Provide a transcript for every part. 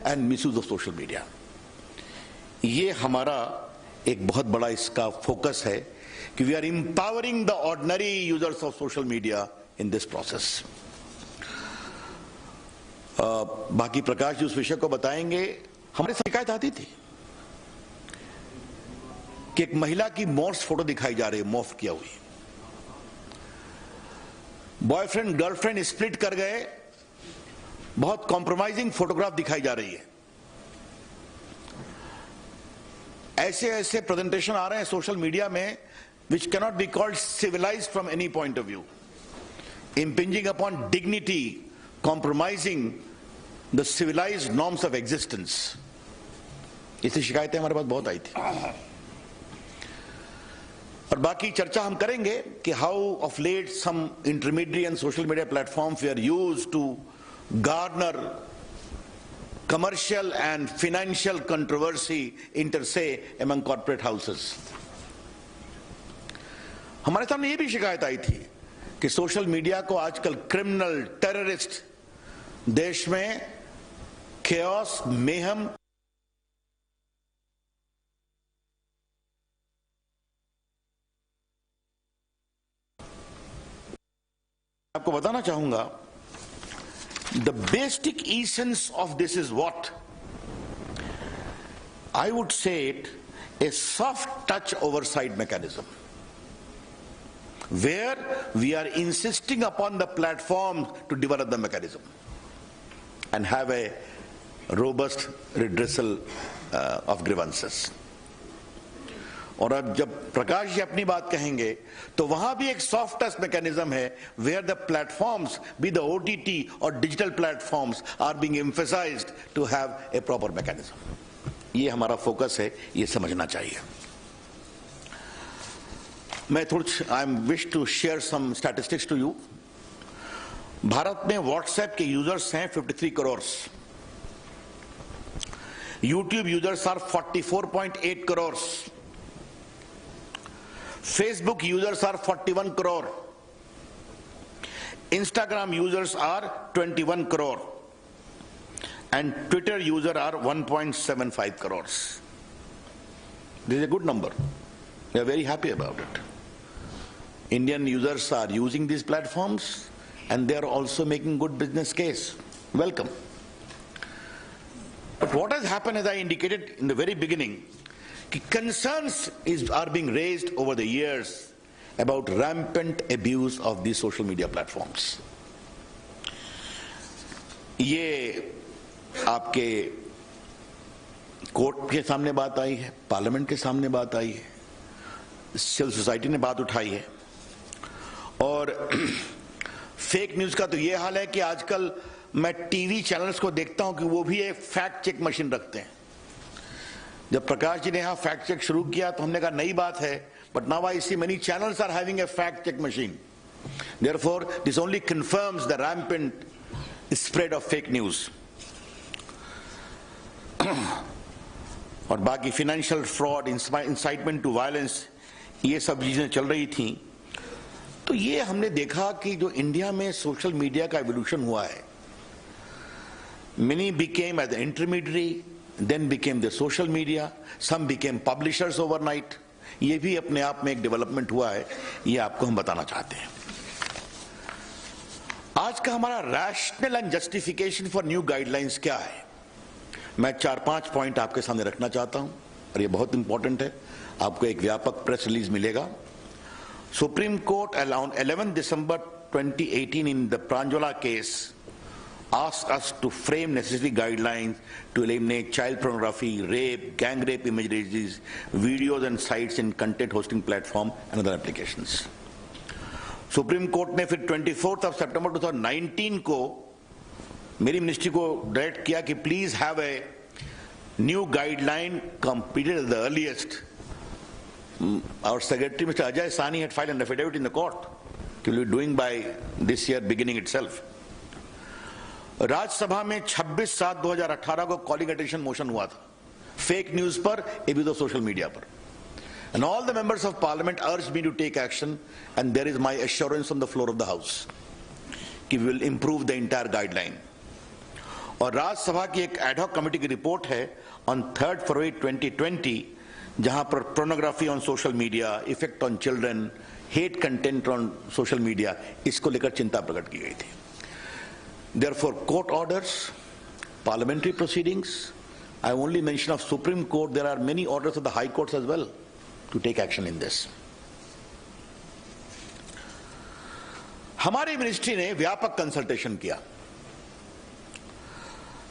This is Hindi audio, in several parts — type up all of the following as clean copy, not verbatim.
And misuse of social media. ये हमारा एक बहुत बड़ा इसका फोकस है कि we are empowering the ordinary users of social media in this process. बाकी प्रकाश जी उस विषय को बताएंगे। हमारे शिकायत आती थी कि एक महिला की मॉर्फ फोटो दिखाई जा रही है, मॉर्फ किया हुई, बॉयफ्रेंड गर्लफ्रेंड स्प्लिट कर गए, बहुत कॉम्प्रोमाइजिंग फोटोग्राफ दिखाई जा रही है। ऐसे ऐसे प्रेजेंटेशन आ रहे हैं सोशल मीडिया में which cannot be called civilized from any point of view, impinging upon dignity, compromising the civilized norms of existence। ऐसी शिकायतें हमारे पास बहुत आई थी। और बाकी चर्चा हम करेंगे कि how of late some intermediate and social media platforms we are used to garner commercial and financial controversy inter se among corporate houses। हमारे सामने ये भी शिकायत आई थी कि सोशल मीडिया को आजकल क्रिमिनल, टेररिस्ट, देश में chaos, मेहम, आपको बताना चाहूंगा the basic essence of this is what I would say it a soft touch oversight mechanism where we are insisting upon the platform to develop the mechanism and have a robust redressal of grievances। और अब जब प्रकाश जी अपनी बात कहेंगे तो वहां भी एक सॉफ्ट टच मैकेनिज्म है where the platforms be the OTT और digital platforms are being emphasised to have a proper mechanism. ये हमारा फोकस है, ये समझना चाहिए। मैं I am wish to share some statistics to you. Bharat में व्हाट्सएप के यूजर्स हैं 53 crore, YouTube users are 44.8 crore, Facebook users are 41 crore, Instagram users are 21 crore, and Twitter users are 1.75 crores। This is a good number. We are very happy about it. Indian users are using these platforms and they are also making good business case. Welcome. But what has happened, as I indicated in the very beginning, concerns are being raised over the years about rampant abuse of these social media platforms। ये आपके कोर्ट के सामने बात आई है, पार्लियामेंट के सामने बात आई है, सिविल सोसाइटी ने बात उठाई है। और फेक न्यूज का तो ये हाल है कि आजकल मैं टीवी चैनल्स को देखता हूं कि वो भी एक फैक्ट चेक मशीन रखते हैं। जब प्रकाश जी ने यहां फैक्ट चेक शुरू किया तो हमने कहा नई बात है, but now I see many channels are having a fact check machine. Therefore this only confirms the rampant spread of fake news. और बाकी financial fraud, incitement to violence, ये सब चीजें चल रही थी। तो ये हमने देखा कि जो इंडिया में सोशल मीडिया का एवोल्यूशन हुआ है, many became as the intermediary, then became the social media, some became publishers overnight। ये भी अपने आप में एक डेवलपमेंट हुआ है, ये आपको हम बताना चाहते हैं। आज का हमारा rational and justification for new guidelines क्या है, मैं 4-5 पॉइंट आपके सामने रखना चाहता हूं और ये बहुत इंपॉर्टेंट है। आपको एक व्यापक प्रेस रिलीज मिलेगा। Supreme court around 11 December 2018 in the Pranjwala case asked us to frame necessary guidelines to eliminate child pornography, rape, gang rape images, videos and sites in content hosting platform and other applications। Supreme court ने फिर 24 September 2019 को मेरी मिनिस्ट्री को डायरेक्ट किया कि please have a new guideline completed at the earliest. Our secretary, Mr. Ajay Sani, had filed an affidavit in the court to be doing by this year beginning itself। Rajya Sabha में 26/7/2018 को कॉलिंग अटेंशन मोशन हुआ था फेक न्यूज पर, एब्यूज ऑफ सोशल मीडिया पर, and all the members of parliament urged me to take action, and there is my assurance on the floor of the house कि we will improve the entire guideline। और राज्यसभा की एक एडहॉक कमेटी की रिपोर्ट है ऑन 3 फरवरी 2020, जहां पर pornography on social media, effect on children, hate content on social media, इसको लेकर चिंता प्रकट की गई थी। Therefore, court orders, parliamentary proceedings, I only mention of Supreme Court, there are many orders of the High Courts as well to take action in this. हमारी मिनिस्ट्री ने व्यापक कंसल्टेशन किया।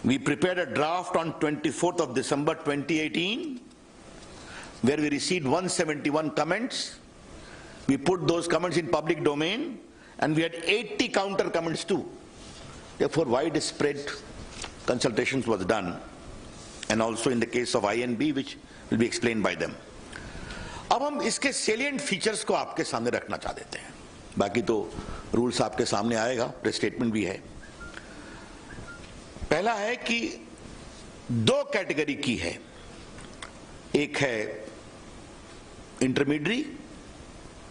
We prepared a draft on 24th of December 2018, where we received 171 comments. We put those comments in public domain, and we had 80 counter comments too. Therefore, widespread consultations was done, and also in the case of INB, which will be explained by them. अब हम इसके salient features को आपके सामने रखना चाह देते हैं। बाकी तो रूल्स आपके सामने आएगा, प्रेस स्टेटमेंट भी है। पहला है कि दो कैटेगरी की है, एक है intermediary,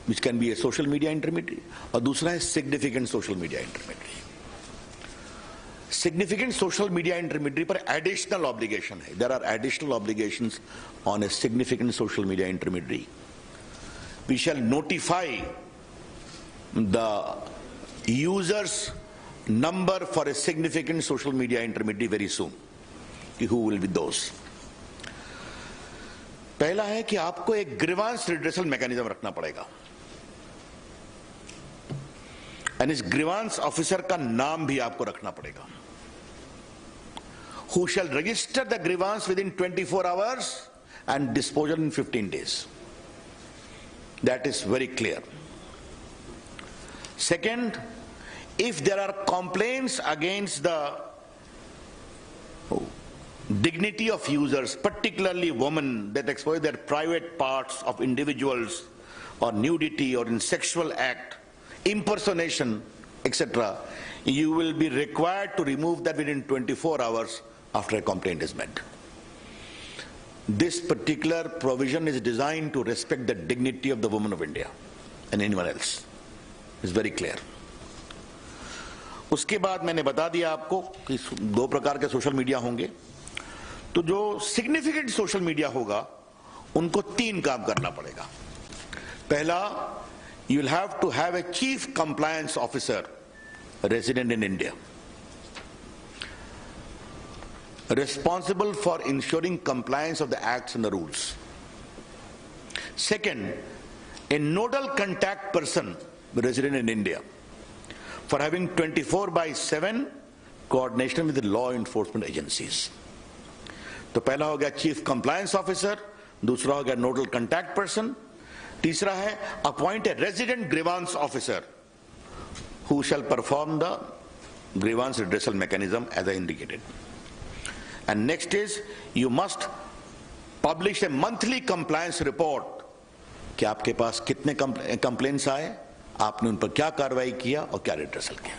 which can be a social media intermediary, और दूसरा है significant social media intermediary. Significant social media intermediary पर एडिशनल ऑब्लिगेशन है। There are additional obligations on a significant social media intermediary. We shall notify the users number for a significant social media intermediary very soon. Who will be those? पहला है कि आपको एक ग्रीवांस रिड्रेसल मैकेनिज्म रखना पड़ेगा, एंड इस ग्रीवांस ऑफिसर का नाम भी आपको रखना पड़ेगा। Who shall register the grievance within 24 hours and disposal in 15 days. That is very clear. Second, if there are complaints against the dignity of users, particularly women, that expose their private parts of individuals, or nudity, or in sexual act, impersonation, etc., you will be required to remove that within 24 hours after a complaint is made. This particular provision is designed to respect the dignity of the women of India and anyone else. It's very clear. उसके बाद मैंने बता दिया आपको कि दो प्रकार के सोशल मीडिया होंगे। तो जो सिग्निफिकेंट सोशल मीडिया होगा उनको तीन काम करना पड़ेगा। पहला, you will have to have a chief compliance officer resident in India, responsible for ensuring compliance of the acts and the rules. Second, a nodal contact person resident in India for having 24/7 coordination with the law enforcement agencies. तो पहला हो गया चीफ कंप्लायंस ऑफिसर, दूसरा हो गया नोडल कंटैक्ट पर्सन, तीसरा है appoint a resident grievance officer who shall perform the grievance redressal mechanism as I indicated. And next is, you must publish a monthly compliance report कि आपके पास कितने कंप्लेंट्स आए, आपने उन पर क्या कार्रवाई किया और क्या रिड्रेसल किया.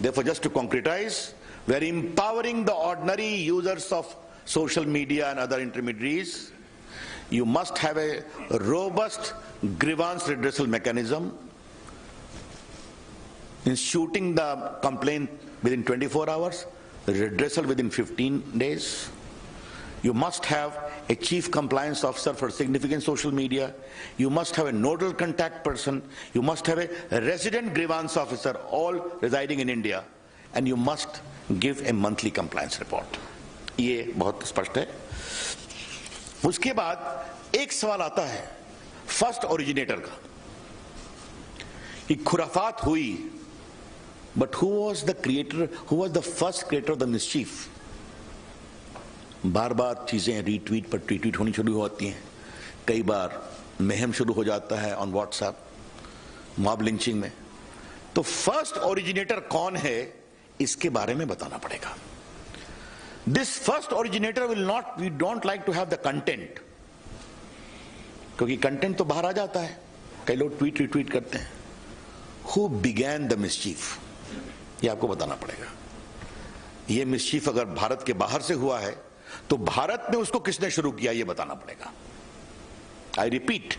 Therefore, just to concretize, we are empowering the ordinary users of social media and other intermediaries. You must have a robust grievance redressal mechanism, instituting the complaint within 24 hours, redressal within 15 days. You must have a chief compliance officer for significant social media. You must have a nodal contact person. You must have a resident grievance officer, all residing in India. And you must give a monthly compliance report. ये बहुत स्पष्ट है. उसके बाद एक सवाल आता है फर्स्ट ओरिजिनेटर का, कि खुराफात हुई, but who was the creator, who was the first creator of the mischief? बार बार चीजें रीट्वीट पर ट्वीट होनी शुरू होती हैं, कई बार महम शुरू हो जाता है ऑन व्हाट्सएप, मॉब लिंचिंग में. तो फर्स्ट ओरिजिनेटर कौन है, इसके बारे में बताना पड़ेगा. This first originator will not, we don't like to have the content, क्योंकि कंटेंट तो बाहर आ जाता है, कई लोग ट्वीट रिट्वीट करते हैं. हु बिगैन द मिसचीफ, ये आपको बताना पड़ेगा. ये मिसचीफ अगर भारत के बाहर से हुआ है तो भारत में उसको किसने शुरू किया, ये बताना पड़ेगा. I repeat,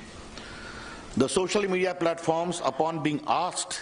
the social media platforms upon being asked